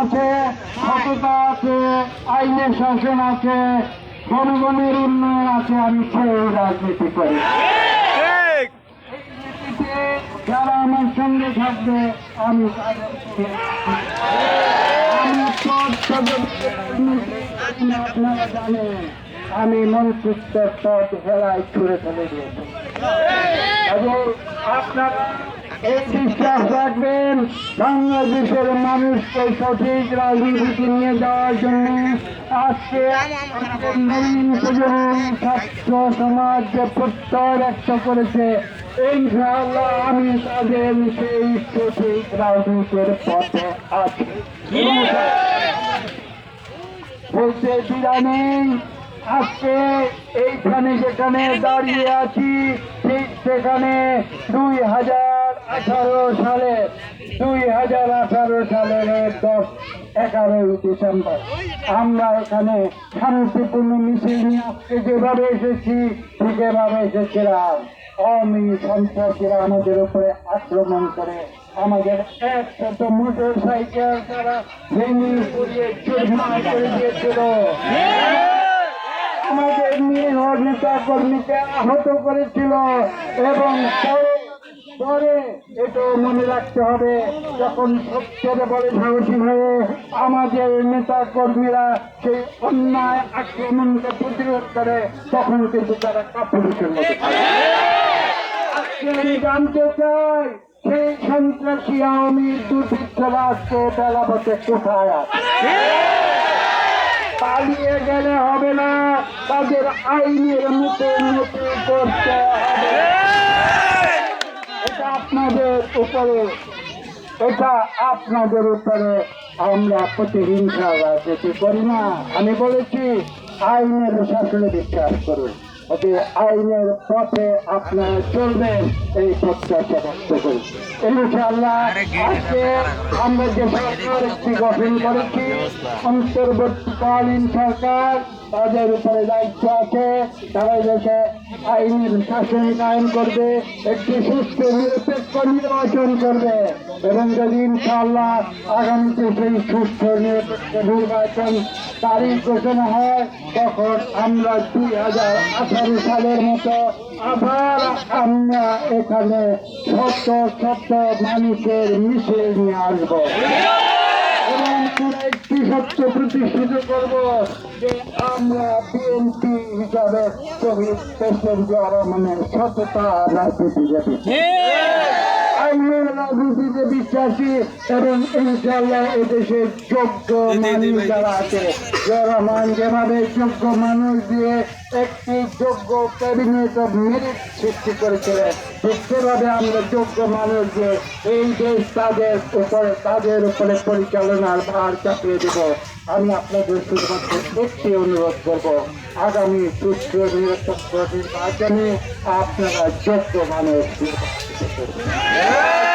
আছে, সততা আছে, আইনের শাসন আছে, জনগণের উন্নয়ন আছে। আমি সেই রাজনীতি করি। যারা আমার সঙ্গে থাকবে আমি আপনারা জানেন আমি মন্ত্রিত্বের পদ হেলায় ছুড়ে ফেলে দিয়েছি। এবং আপনারা এই বিশ্বাস রাখবেন বাংলাদেশের মানুষকে সঠিক রাজনীতি নিয়ে যাওয়ার জন্য আজকে নবীন প্রজন্ম ছাত্র সমাজ যে প্রত্যয় ব্যক্ত করেছে, ইনশাআল্লাহ আমি তাদের সেই সঠিক রাজনীতির পথে আছি বলতে বিরানি। আজকে এইখানে যেখানে দাঁড়িয়ে আছি ঠিক সেখানে 2018 সালের 10-11 ডিসেম্বর আমরা এখানে শান্তিপূর্ণ মিছিল নিয়ে আজকে যেভাবে এসেছি ঠিক এভাবে এসেছিলাম। আওয়ামী সন্ত্রাসীরা আমাদের উপরে আক্রমণ করে আমাদের একশত মোটর সাইকেল তারা ভেঙে পুড়িয়ে চুরমার করে দিয়েছিল। আমাদের নিয়ে নেতা কর্মীকে আহত করেছিল। এবং পরে এটাও মনে রাখতে হবে, যখন সত্যের বলে সাহসী হয়ে আমাদের নেতা কর্মীরা সেই অন্যায় আক্রমণকে প্রতিরোধ করে তখন কিন্তু তারা কাপুরুষের মতো। আমি জানতে চাই সেই সন্ত্রাসী আওয়ামী দুর্বৃত্তরা আজকে বেলাপথে কোথায় আছে? পালিয়ে গেলে হবে না, তাদের আইনের মুখোমুখি করতে হবে। এটা আপনাদের উপরে আমরা প্রতিহিংসা রাজনীতি করি না। আমি বলেছি আইনের শাসনে বিশ্বাস করুন, আইনের পথে আপনারা চলবেন এই প্রত্যাশা ব্যক্ত করি। ইনশাআল্লাহ আজকে আমরা যে সরকার একটি গঠন করেছি, অন্তর্বর্তীকালীন সরকার, তাদের উপরে দায়িত্ব আছে। তারা দেশে আইনের শাসন কায়েম করবে, একটি সুস্থ নিরপেক্ষ নির্বাচন করবে। এবং যদি ইনশাআল্লাহ আগামীতে সেই সুস্থ নিরপেক্ষ নির্বাচন তারিখ ঘোষণা হয়, তখন আমরা 2018 সালের মতো আবার আমরা এখানে শত শত মানুষের মিছিল নিয়ে আসবো এবং একটি সত্য প্রতিষ্ঠিত করব যে আমরা বিএনপি হিসাবে শহীদ প্রেসিডেন্ট জিয়া রহমানের সততা রাজনীতিজীবী, আইনের রাজনীতিতে বিশ্বাসী এবং ইনশাআল্লাহ এদেশের যোগ্য মানুষ যারা আছে, জিয়া রহমান যেভাবে যোগ্য মানুষ দিয়ে একটি যোগ্য ক্যাবিনেট অফ মেরিট সৃষ্টি করেছিলেন, ঠিক সেভাবে আমরা যোগ্য মানুষ দিয়ে এই দেশ তাদের উপরে পরিচালনার ভার চাপিয়ে দেব। আমি আপনাদের শুধুমাত্র একটি অনুরোধ করব, আগামী সুস্থ নিরপেক্ষ নির্বাচনে আপনারা যোগ্য মানুষ নির্বাচিত করবেন।